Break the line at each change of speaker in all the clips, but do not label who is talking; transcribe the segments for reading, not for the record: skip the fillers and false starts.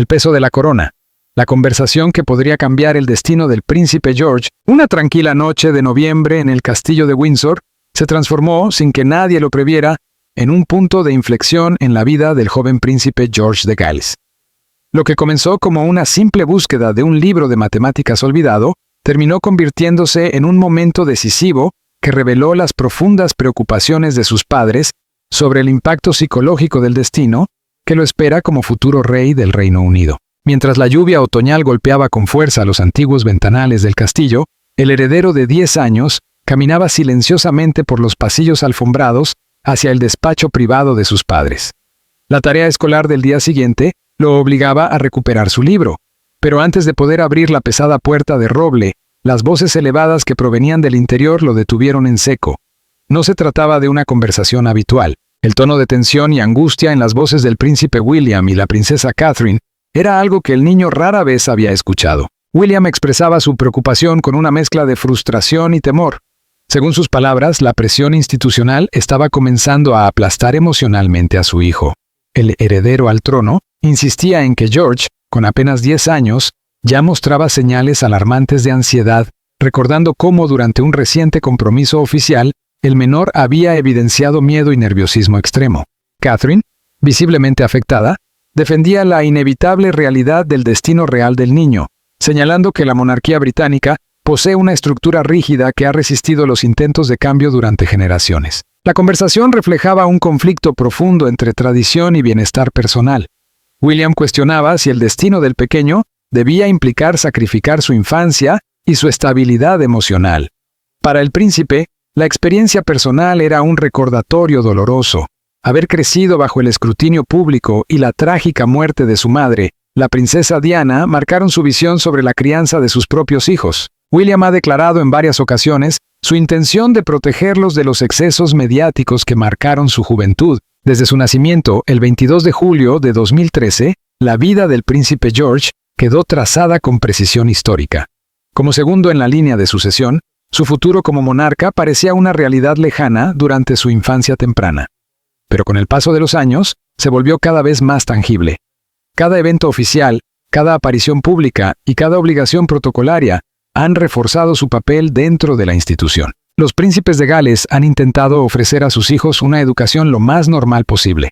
el peso de la corona, la conversación que podría cambiar el destino del príncipe George. Una tranquila noche de noviembre en el castillo de Windsor se transformó, sin que nadie lo previera, en un punto de inflexión en la vida del joven príncipe George de Gales. Lo que comenzó como una simple búsqueda de un libro de matemáticas olvidado, terminó convirtiéndose en un momento decisivo que reveló las profundas preocupaciones de sus padres sobre el impacto psicológico del destino que lo espera como futuro rey del Reino Unido. Mientras la lluvia otoñal golpeaba con fuerza los antiguos ventanales del castillo, el heredero de 10 años caminaba silenciosamente por los pasillos alfombrados hacia el despacho privado de sus padres. La tarea escolar del día siguiente lo obligaba a recuperar su libro, pero antes de poder abrir la pesada puerta de roble, las voces elevadas que provenían del interior lo detuvieron en seco. No se trataba de una conversación habitual. El tono de tensión y angustia en las voces del príncipe William y la princesa Catherine era algo que el niño rara vez había escuchado. William expresaba su preocupación con una mezcla de frustración y temor. Según sus palabras, la presión institucional estaba comenzando a aplastar emocionalmente a su hijo. El heredero al trono insistía en que George, con apenas 10 años, ya mostraba señales alarmantes de ansiedad, recordando cómo durante un reciente compromiso oficial, el menor había evidenciado miedo y nerviosismo extremo. Catherine, visiblemente afectada, defendía la inevitable realidad del destino real del niño, señalando que la monarquía británica posee una estructura rígida que ha resistido los intentos de cambio durante generaciones. La conversación reflejaba un conflicto profundo entre tradición y bienestar personal. William cuestionaba si el destino del pequeño debía implicar sacrificar su infancia y su estabilidad emocional. Para el príncipe, la experiencia personal era un recordatorio doloroso. Haber crecido bajo el escrutinio público y la trágica muerte de su madre, la princesa Diana, marcaron su visión sobre la crianza de sus propios hijos. William ha declarado en varias ocasiones su intención de protegerlos de los excesos mediáticos que marcaron su juventud. Desde su nacimiento, el 22 de julio de 2013, la vida del príncipe George quedó trazada con precisión histórica. Como segundo en la línea de sucesión, su futuro como monarca parecía una realidad lejana durante su infancia temprana. Pero con el paso de los años, se volvió cada vez más tangible. Cada evento oficial, cada aparición pública y cada obligación protocolaria han reforzado su papel dentro de la institución. Los príncipes de Gales han intentado ofrecer a sus hijos una educación lo más normal posible.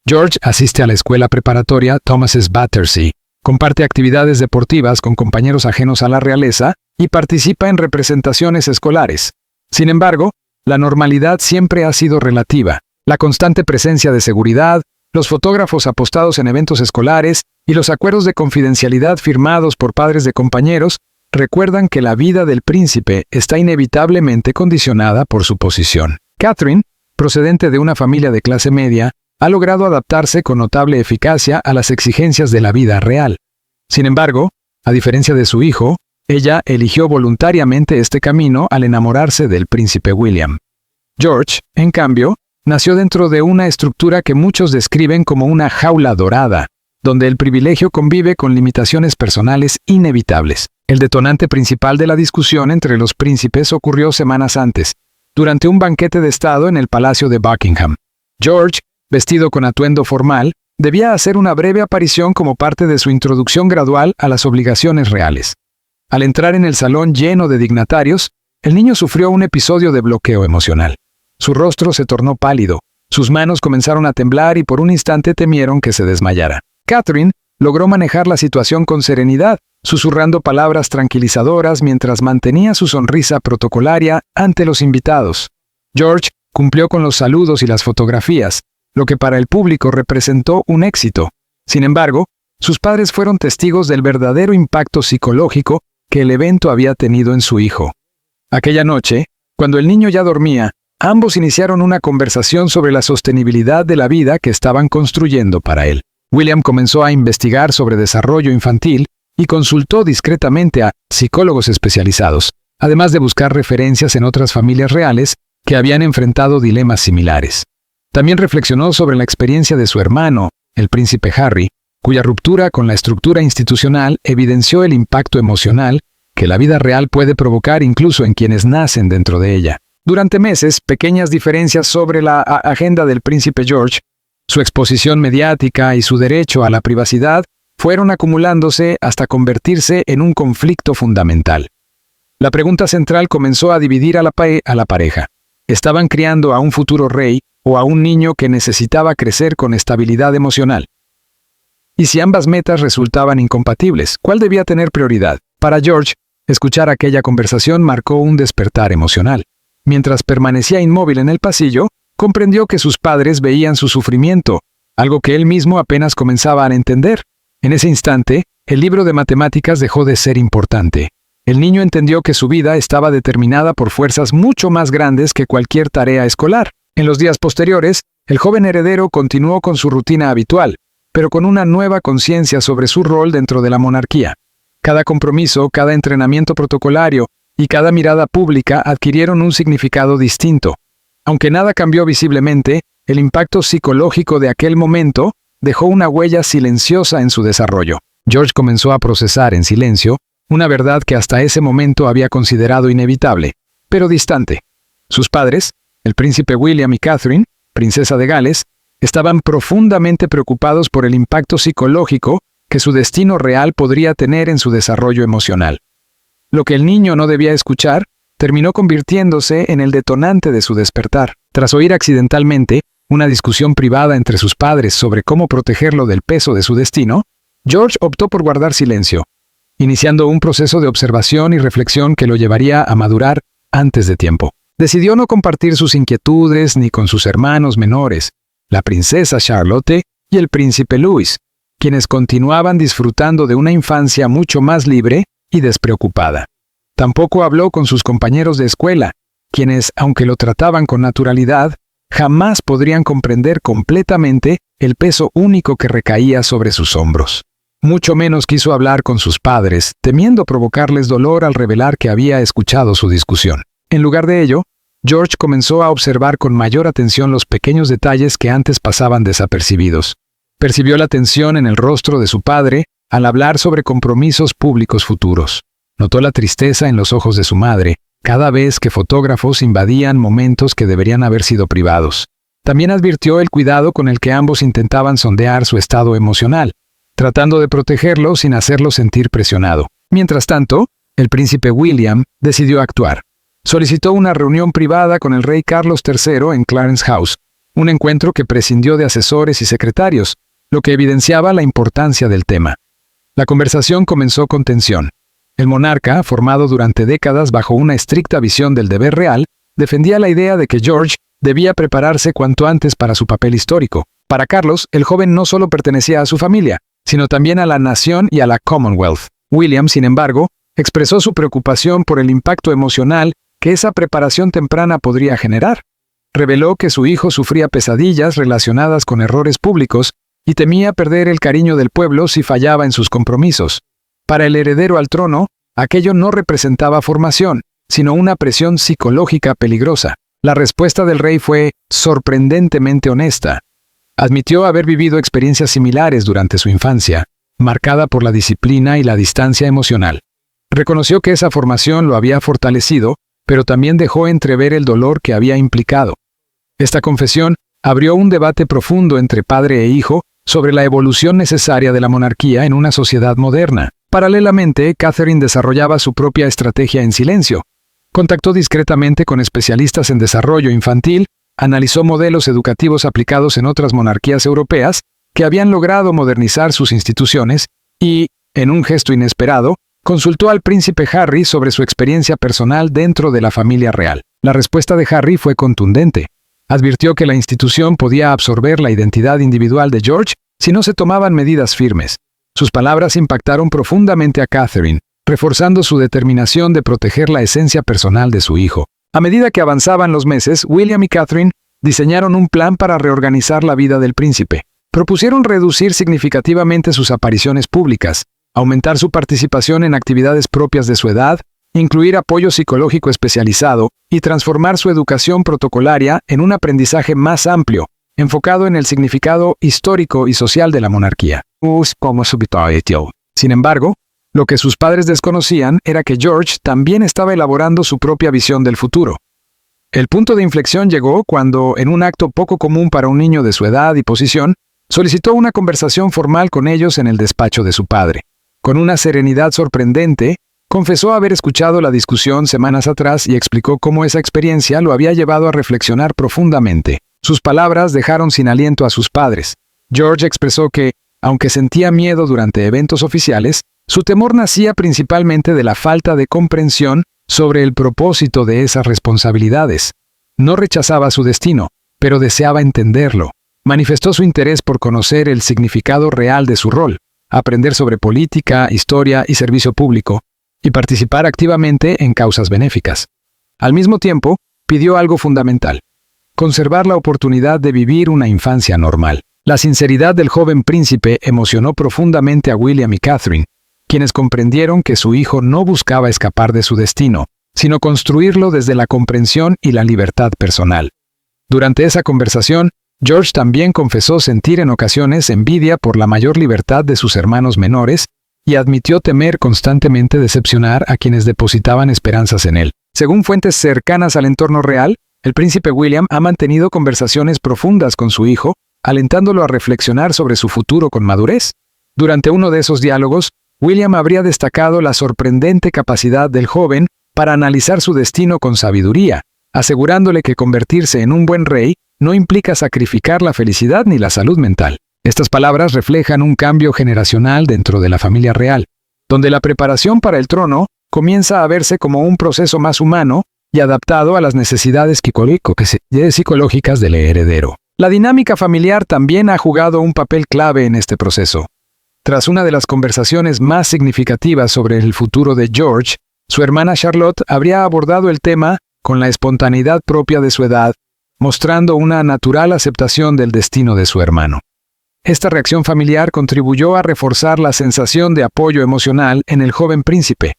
George asiste a la escuela preparatoria Thomas's Battersea, comparte actividades deportivas con compañeros ajenos a la realeza y participa en representaciones escolares. Sin embargo, la normalidad siempre ha sido relativa. La constante presencia de seguridad, los fotógrafos apostados en eventos escolares y los acuerdos de confidencialidad firmados por padres de compañeros recuerdan que la vida del príncipe está inevitablemente condicionada por su posición. Catherine, procedente de una familia de clase media, ha logrado adaptarse con notable eficacia a las exigencias de la vida real. Sin embargo, a diferencia de su hijo, ella eligió voluntariamente este camino al enamorarse del príncipe William. George, en cambio, nació dentro de una estructura que muchos describen como una jaula dorada, donde el privilegio convive con limitaciones personales inevitables. El detonante principal de la discusión entre los príncipes ocurrió semanas antes, durante un banquete de estado en el Palacio de Buckingham. George, vestido con atuendo formal, debía hacer una breve aparición como parte de su introducción gradual a las obligaciones reales. Al entrar en el salón lleno de dignatarios, el niño sufrió un episodio de bloqueo emocional. Su rostro se tornó pálido, sus manos comenzaron a temblar y por un instante temieron que se desmayara. Catherine logró manejar la situación con serenidad, susurrando palabras tranquilizadoras mientras mantenía su sonrisa protocolaria ante los invitados. George cumplió con los saludos y las fotografías, lo que para el público representó un éxito. Sin embargo, sus padres fueron testigos del verdadero impacto psicológico que el evento había tenido en su hijo. Aquella noche, cuando el niño ya dormía, ambos iniciaron una conversación sobre la sostenibilidad de la vida que estaban construyendo para él. William comenzó a investigar sobre desarrollo infantil y consultó discretamente a psicólogos especializados, además de buscar referencias en otras familias reales que habían enfrentado dilemas similares. También reflexionó sobre la experiencia de su hermano, el príncipe Harry, cuya ruptura con la estructura institucional evidenció el impacto emocional que la vida real puede provocar incluso en quienes nacen dentro de ella. Durante meses, pequeñas diferencias sobre la agenda del príncipe George, su exposición mediática y su derecho a la privacidad fueron acumulándose hasta convertirse en un conflicto fundamental. La pregunta central comenzó a dividir a la pareja. ¿Estaban criando a un futuro rey o a un niño que necesitaba crecer con estabilidad emocional? Y si ambas metas resultaban incompatibles, ¿cuál debía tener prioridad? Para George, escuchar aquella conversación marcó un despertar emocional. Mientras permanecía inmóvil en el pasillo, comprendió que sus padres veían su sufrimiento, algo que él mismo apenas comenzaba a entender. En ese instante, el libro de matemáticas dejó de ser importante. El niño entendió que su vida estaba determinada por fuerzas mucho más grandes que cualquier tarea escolar. En los días posteriores, el joven heredero continuó con su rutina habitual, pero con una nueva conciencia sobre su rol dentro de la monarquía. Cada compromiso, cada entrenamiento protocolario y cada mirada pública adquirieron un significado distinto. Aunque nada cambió visiblemente, el impacto psicológico de aquel momento dejó una huella silenciosa en su desarrollo. George comenzó a procesar en silencio una verdad que hasta ese momento había considerado inevitable, pero distante. Sus padres, el príncipe William y Catherine, princesa de Gales, estaban profundamente preocupados por el impacto psicológico que su destino real podría tener en su desarrollo emocional. Lo que el niño no debía escuchar terminó convirtiéndose en el detonante de su despertar. Tras oír accidentalmente una discusión privada entre sus padres sobre cómo protegerlo del peso de su destino, George optó por guardar silencio, iniciando un proceso de observación y reflexión que lo llevaría a madurar antes de tiempo. Decidió no compartir sus inquietudes ni con sus hermanos menores, la princesa Charlotte y el príncipe Louis, quienes continuaban disfrutando de una infancia mucho más libre y despreocupada. Tampoco habló con sus compañeros de escuela, quienes, aunque lo trataban con naturalidad, jamás podrían comprender completamente el peso único que recaía sobre sus hombros. Mucho menos quiso hablar con sus padres, temiendo provocarles dolor al revelar que había escuchado su discusión. En lugar de ello, George comenzó a observar con mayor atención los pequeños detalles que antes pasaban desapercibidos. Percibió la tensión en el rostro de su padre al hablar sobre compromisos públicos futuros. Notó la tristeza en los ojos de su madre cada vez que fotógrafos invadían momentos que deberían haber sido privados. También advirtió el cuidado con el que ambos intentaban sondear su estado emocional, tratando de protegerlo sin hacerlo sentir presionado. Mientras tanto, el príncipe William decidió actuar. Solicitó una reunión privada con el rey Carlos III en Clarence House, un encuentro que prescindió de asesores y secretarios, lo que evidenciaba la importancia del tema. La conversación comenzó con tensión. El monarca, formado durante décadas bajo una estricta visión del deber real, defendía la idea de que George debía prepararse cuanto antes para su papel histórico. Para Carlos, el joven no solo pertenecía a su familia, sino también a la nación y a la Commonwealth. William, sin embargo, expresó su preocupación por el impacto emocional que esa preparación temprana podría generar. Reveló que su hijo sufría pesadillas relacionadas con errores públicos y temía perder el cariño del pueblo si fallaba en sus compromisos. Para el heredero al trono, aquello no representaba formación, sino una presión psicológica peligrosa. La respuesta del rey fue sorprendentemente honesta. Admitió haber vivido experiencias similares durante su infancia, marcada por la disciplina y la distancia emocional. Reconoció que esa formación lo había fortalecido, pero también dejó entrever el dolor que había implicado. Esta confesión abrió un debate profundo entre padre e hijo sobre la evolución necesaria de la monarquía en una sociedad moderna. Paralelamente, Catherine desarrollaba su propia estrategia en silencio. Contactó discretamente con especialistas en desarrollo infantil, analizó modelos educativos aplicados en otras monarquías europeas que habían logrado modernizar sus instituciones y, en un gesto inesperado, consultó al príncipe Harry sobre su experiencia personal dentro de la familia real. La respuesta de Harry fue contundente. Advirtió que la institución podía absorber la identidad individual de George si no se tomaban medidas firmes. Sus palabras impactaron profundamente a Catherine, reforzando su determinación de proteger la esencia personal de su hijo. A medida que avanzaban los meses, William y Catherine diseñaron un plan para reorganizar la vida del príncipe. Propusieron reducir significativamente sus apariciones públicas, aumentar su participación en actividades propias de su edad, incluir apoyo psicológico especializado y transformar su educación protocolaria en un aprendizaje más amplio, enfocado en el significado histórico y social de la monarquía. Sin embargo, lo que sus padres desconocían era que George también estaba elaborando su propia visión del futuro. El punto de inflexión llegó cuando, en un acto poco común para un niño de su edad y posición, Solicitó una conversación formal con ellos en el despacho de su padre. Con una serenidad sorprendente, confesó haber escuchado la discusión semanas atrás y explicó cómo esa experiencia lo había llevado a reflexionar profundamente. Sus palabras dejaron sin aliento a sus padres. George expresó que, aunque sentía miedo durante eventos oficiales, su temor nacía principalmente de la falta de comprensión sobre el propósito de esas responsabilidades. No rechazaba su destino, pero deseaba entenderlo. Manifestó su interés por conocer el significado real de su rol, aprender sobre política, historia y servicio público, y participar activamente en causas benéficas. Al mismo tiempo, pidió algo fundamental: conservar la oportunidad de vivir una infancia normal. La sinceridad del joven príncipe emocionó profundamente a William y Catherine, quienes comprendieron que su hijo no buscaba escapar de su destino, sino construirlo desde la comprensión y la libertad personal. Durante esa conversación, George también confesó sentir en ocasiones envidia por la mayor libertad de sus hermanos menores y admitió temer constantemente decepcionar a quienes depositaban esperanzas en él. Según fuentes cercanas al entorno real, el príncipe William ha mantenido conversaciones profundas con su hijo, alentándolo a reflexionar sobre su futuro con madurez. Durante uno de esos diálogos, William habría destacado la sorprendente capacidad del joven para analizar su destino con sabiduría, asegurándole que convertirse en un buen rey no implica sacrificar la felicidad ni la salud mental. Estas palabras reflejan un cambio generacional dentro de la familia real, donde la preparación para el trono comienza a verse como un proceso más humano y adaptado a las necesidades psicológicas del heredero. La dinámica familiar también ha jugado un papel clave en este proceso. Tras una de las conversaciones más significativas sobre el futuro de George, su hermana Charlotte habría abordado el tema con la espontaneidad propia de su edad, mostrando una natural aceptación del destino de su hermano. Esta reacción familiar contribuyó a reforzar la sensación de apoyo emocional en el joven príncipe,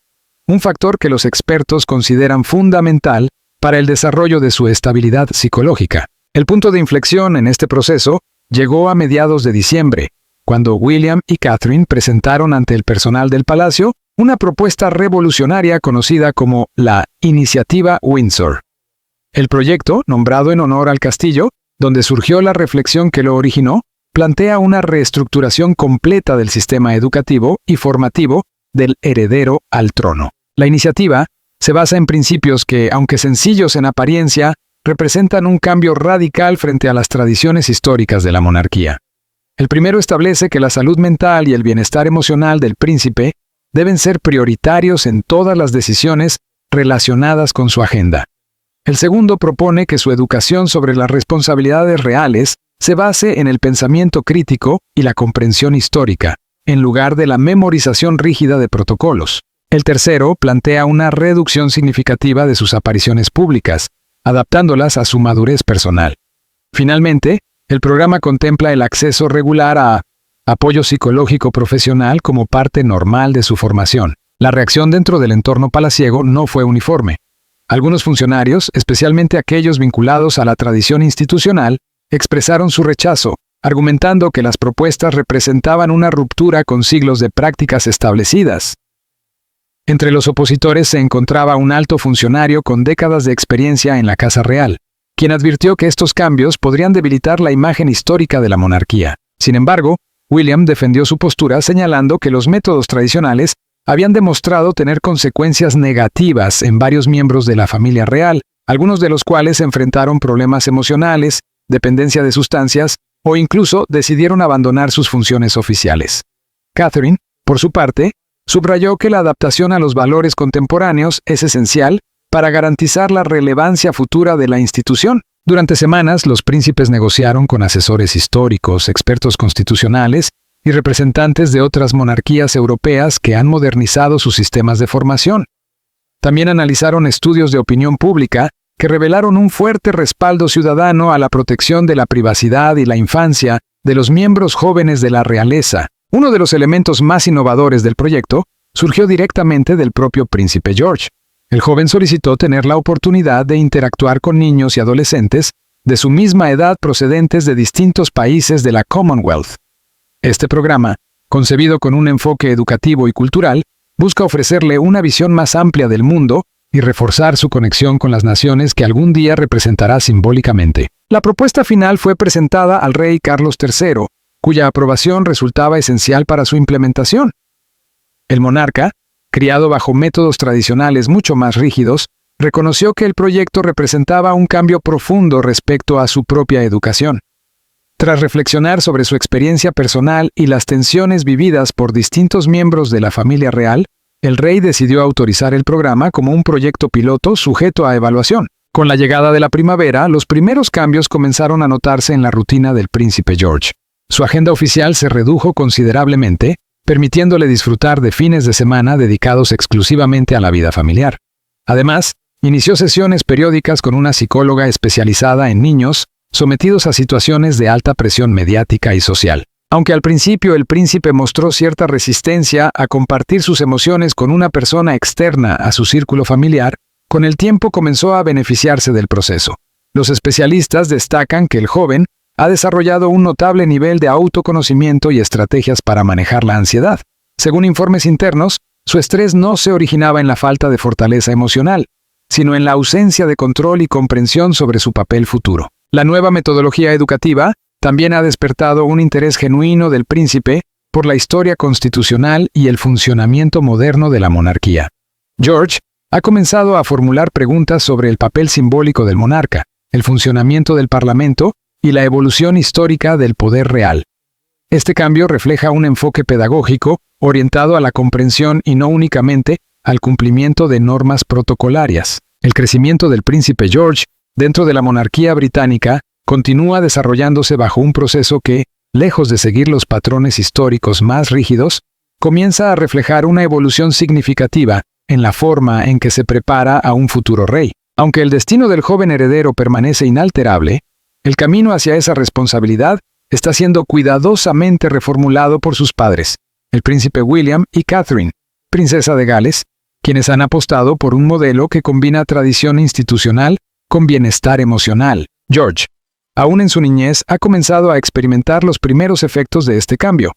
un factor que los expertos consideran fundamental para el desarrollo de su estabilidad psicológica. El punto de inflexión en este proceso llegó a mediados de diciembre, cuando William y Catherine presentaron ante el personal del palacio una propuesta revolucionaria conocida como la Iniciativa Windsor. El proyecto, nombrado en honor al castillo, donde surgió la reflexión que lo originó, plantea una reestructuración completa del sistema educativo y formativo del heredero al trono. La iniciativa se basa en principios que, aunque sencillos en apariencia, representan un cambio radical frente a las tradiciones históricas de la monarquía. El primero establece que la salud mental y el bienestar emocional del príncipe deben ser prioritarios en todas las decisiones relacionadas con su agenda. El segundo propone que su educación sobre las responsabilidades reales se base en el pensamiento crítico y la comprensión histórica, en lugar de la memorización rígida de protocolos. El tercero plantea una reducción significativa de sus apariciones públicas, adaptándolas a su madurez personal. Finalmente, el programa contempla el acceso regular a apoyo psicológico profesional como parte normal de su formación. La reacción dentro del entorno palaciego no fue uniforme. Algunos funcionarios, especialmente aquellos vinculados a la tradición institucional, expresaron su rechazo, argumentando que las propuestas representaban una ruptura con siglos de prácticas establecidas. Entre los opositores se encontraba un alto funcionario con décadas de experiencia en la Casa Real, quien advirtió que estos cambios podrían debilitar la imagen histórica de la monarquía. Sin embargo, William defendió su postura señalando que los métodos tradicionales habían demostrado tener consecuencias negativas en varios miembros de la familia real, algunos de los cuales enfrentaron problemas emocionales, dependencia de sustancias o incluso decidieron abandonar sus funciones oficiales. Catherine, por su parte, subrayó que la adaptación a los valores contemporáneos es esencial para garantizar la relevancia futura de la institución. Durante semanas, los príncipes negociaron con asesores históricos, expertos constitucionales y representantes de otras monarquías europeas que han modernizado sus sistemas de formación. También analizaron estudios de opinión pública que revelaron un fuerte respaldo ciudadano a la protección de la privacidad y la infancia de los miembros jóvenes de la realeza. Uno de los elementos más innovadores del proyecto surgió directamente del propio príncipe George. El joven solicitó tener la oportunidad de interactuar con niños y adolescentes de su misma edad procedentes de distintos países de la Commonwealth. Este programa, concebido con un enfoque educativo y cultural, busca ofrecerle una visión más amplia del mundo y reforzar su conexión con las naciones que algún día representará simbólicamente. La propuesta final fue presentada al rey Carlos III, cuya aprobación resultaba esencial para su implementación. El monarca, criado bajo métodos tradicionales mucho más rígidos, reconoció que el proyecto representaba un cambio profundo respecto a su propia educación. Tras reflexionar sobre su experiencia personal y las tensiones vividas por distintos miembros de la familia real, el rey decidió autorizar el programa como un proyecto piloto sujeto a evaluación. Con la llegada de la primavera, los primeros cambios comenzaron a notarse en la rutina del príncipe George. Su agenda oficial se redujo considerablemente, permitiéndole disfrutar de fines de semana dedicados exclusivamente a la vida familiar. Además, inició sesiones periódicas con una psicóloga especializada en niños sometidos a situaciones de alta presión mediática y social. Aunque al principio el príncipe mostró cierta resistencia a compartir sus emociones con una persona externa a su círculo familiar, con el tiempo comenzó a beneficiarse del proceso. Los especialistas destacan que el joven ha desarrollado un notable nivel de autoconocimiento y estrategias para manejar la ansiedad. Según informes internos, su estrés no se originaba en la falta de fortaleza emocional, sino en la ausencia de control y comprensión sobre su papel futuro. La nueva metodología educativa también ha despertado un interés genuino del príncipe por la historia constitucional y el funcionamiento moderno de la monarquía. George ha comenzado a formular preguntas sobre el papel simbólico del monarca, el funcionamiento del parlamento y la evolución histórica del poder real. Este cambio refleja un enfoque pedagógico orientado a la comprensión y no únicamente al cumplimiento de normas protocolarias. El crecimiento del príncipe George dentro de la monarquía británica continúa desarrollándose bajo un proceso que, lejos de seguir los patrones históricos más rígidos, comienza a reflejar una evolución significativa en la forma en que se prepara a un futuro rey. Aunque el destino del joven heredero permanece inalterable, el camino hacia esa responsabilidad está siendo cuidadosamente reformulado por sus padres, el príncipe William y Catherine, princesa de Gales, quienes han apostado por un modelo que combina tradición institucional con bienestar emocional. George, aún en su niñez, ha comenzado a experimentar los primeros efectos de este cambio.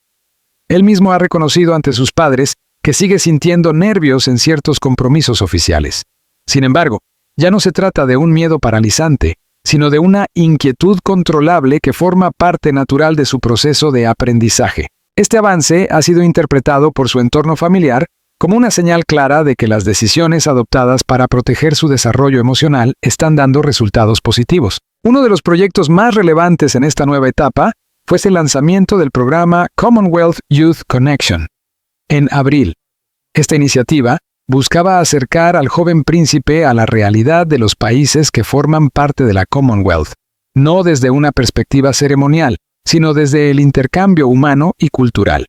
Él mismo ha reconocido ante sus padres que sigue sintiendo nervios en ciertos compromisos oficiales. Sin embargo, ya no se trata de un miedo paralizante, sino de una inquietud controlable que forma parte natural de su proceso de aprendizaje. Este avance ha sido interpretado por su entorno familiar como una señal clara de que las decisiones adoptadas para proteger su desarrollo emocional están dando resultados positivos. Uno de los proyectos más relevantes en esta nueva etapa fue el lanzamiento del programa Commonwealth Youth Connection. En abril, esta iniciativa buscaba acercar al joven príncipe a la realidad de los países que forman parte de la Commonwealth, no desde una perspectiva ceremonial, sino desde el intercambio humano y cultural.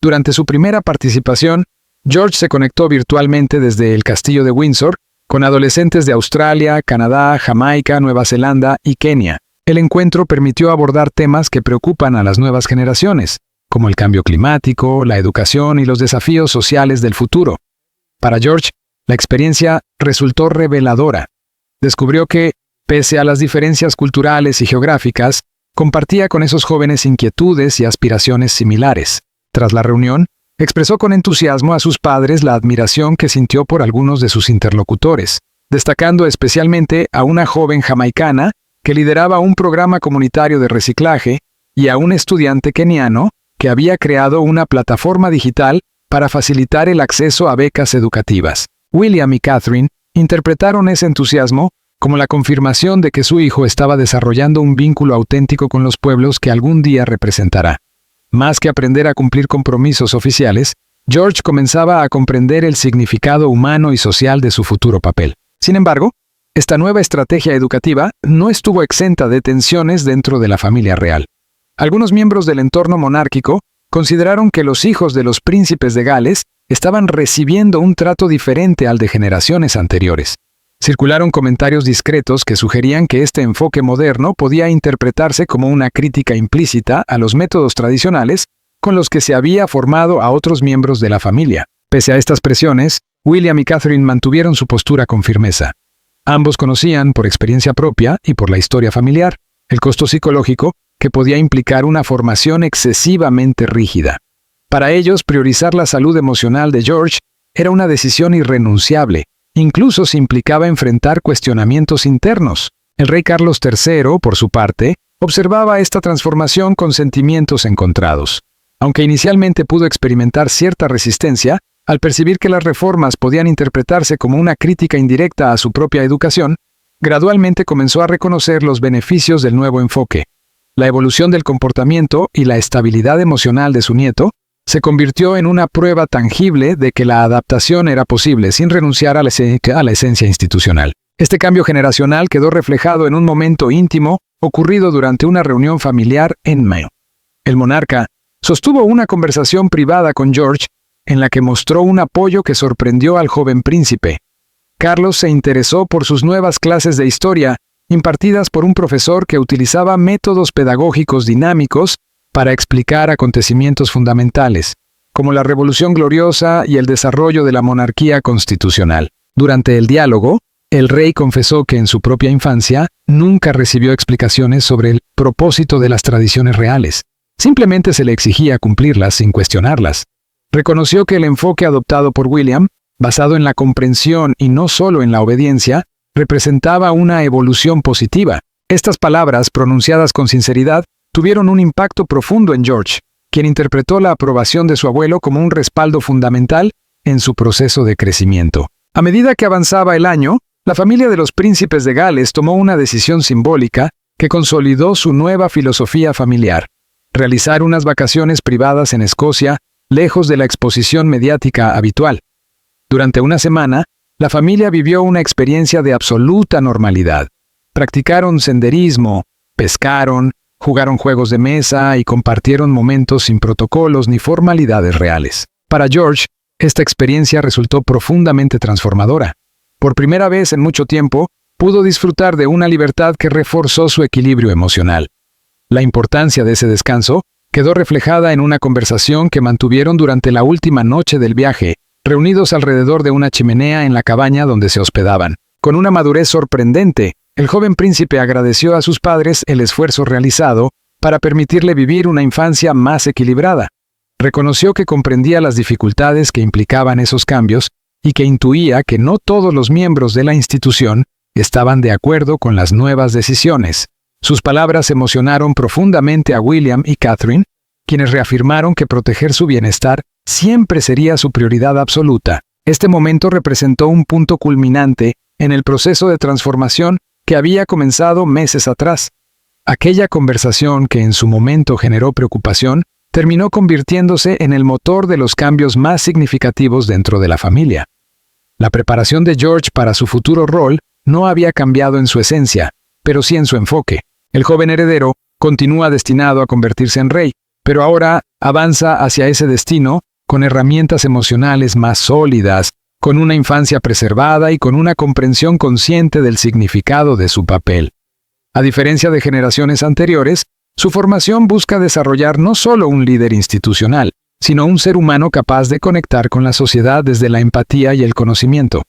Durante su primera participación, George se conectó virtualmente desde el castillo de Windsor con adolescentes de Australia, Canadá, Jamaica, Nueva Zelanda y Kenia. El encuentro permitió abordar temas que preocupan a las nuevas generaciones, como el cambio climático, la educación y los desafíos sociales del futuro. Para George, la experiencia resultó reveladora. Descubrió que, pese a las diferencias culturales y geográficas, compartía con esos jóvenes inquietudes y aspiraciones similares. Tras la reunión, expresó con entusiasmo a sus padres la admiración que sintió por algunos de sus interlocutores, destacando especialmente a una joven jamaicana que lideraba un programa comunitario de reciclaje y a un estudiante keniano que había creado una plataforma digital para facilitar el acceso a becas educativas. William y Catherine interpretaron ese entusiasmo como la confirmación de que su hijo estaba desarrollando un vínculo auténtico con los pueblos que algún día representará. Más que aprender a cumplir compromisos oficiales, George comenzaba a comprender el significado humano y social de su futuro papel. Sin embargo, esta nueva estrategia educativa no estuvo exenta de tensiones dentro de la familia real. Algunos miembros del entorno monárquico consideraron que los hijos de los príncipes de Gales estaban recibiendo un trato diferente al de generaciones anteriores. Circularon comentarios discretos que sugerían que este enfoque moderno podía interpretarse como una crítica implícita a los métodos tradicionales con los que se había formado a otros miembros de la familia. Pese a estas presiones, William y Catherine mantuvieron su postura con firmeza. Ambos conocían, por experiencia propia y por la historia familiar, el costo psicológico que podía implicar una formación excesivamente rígida. Para ellos, priorizar la salud emocional de George era una decisión irrenunciable, incluso si implicaba enfrentar cuestionamientos internos. El rey Carlos III, por su parte, observaba esta transformación con sentimientos encontrados. Aunque inicialmente pudo experimentar cierta resistencia, al percibir que las reformas podían interpretarse como una crítica indirecta a su propia educación, gradualmente comenzó a reconocer los beneficios del nuevo enfoque. La evolución del comportamiento y la estabilidad emocional de su nieto se convirtió en una prueba tangible de que la adaptación era posible sin renunciar a la esencia institucional. Este cambio generacional quedó reflejado en un momento íntimo ocurrido durante una reunión familiar en Mayo. El monarca sostuvo una conversación privada con George en la que mostró un apoyo que sorprendió al joven príncipe. Carlos se interesó por sus nuevas clases de historia, impartidas por un profesor que utilizaba métodos pedagógicos dinámicos para explicar acontecimientos fundamentales, como la Revolución Gloriosa y el desarrollo de la monarquía constitucional. Durante el diálogo, el rey confesó que en su propia infancia nunca recibió explicaciones sobre el propósito de las tradiciones reales. Simplemente se le exigía cumplirlas sin cuestionarlas. Reconoció que el enfoque adoptado por William, basado en la comprensión y no solo en la obediencia, representaba una evolución positiva. Estas palabras, pronunciadas con sinceridad, tuvieron un impacto profundo en George, quien interpretó la aprobación de su abuelo como un respaldo fundamental en su proceso de crecimiento. A medida que avanzaba el año, la familia de los príncipes de Gales tomó una decisión simbólica que consolidó su nueva filosofía familiar: realizar unas vacaciones privadas en Escocia, lejos de la exposición mediática habitual. Durante una semana, la familia vivió una experiencia de absoluta normalidad. Practicaron senderismo, pescaron, jugaron juegos de mesa y compartieron momentos sin protocolos ni formalidades reales. Para George, esta experiencia resultó profundamente transformadora. Por primera vez en mucho tiempo, pudo disfrutar de una libertad que reforzó su equilibrio emocional. La importancia de ese descanso quedó reflejada en una conversación que mantuvieron durante la última noche del viaje, reunidos alrededor de una chimenea en la cabaña donde se hospedaban. Con una madurez sorprendente, el joven príncipe agradeció a sus padres el esfuerzo realizado para permitirle vivir una infancia más equilibrada. Reconoció que comprendía las dificultades que implicaban esos cambios y que intuía que no todos los miembros de la institución estaban de acuerdo con las nuevas decisiones. Sus palabras emocionaron profundamente a William y Catherine, quienes reafirmaron que proteger su bienestar siempre sería su prioridad absoluta. Este momento representó un punto culminante en el proceso de transformación que había comenzado meses atrás. Aquella conversación que en su momento generó preocupación terminó convirtiéndose en el motor de los cambios más significativos dentro de la familia. La preparación de George para su futuro rol no había cambiado en su esencia, pero sí en su enfoque. El joven heredero continúa destinado a convertirse en rey, pero ahora avanza hacia ese destino con herramientas emocionales más sólidas, con una infancia preservada y con una comprensión consciente del significado de su papel. A diferencia de generaciones anteriores, su formación busca desarrollar no solo un líder institucional, sino un ser humano capaz de conectar con la sociedad desde la empatía y el conocimiento.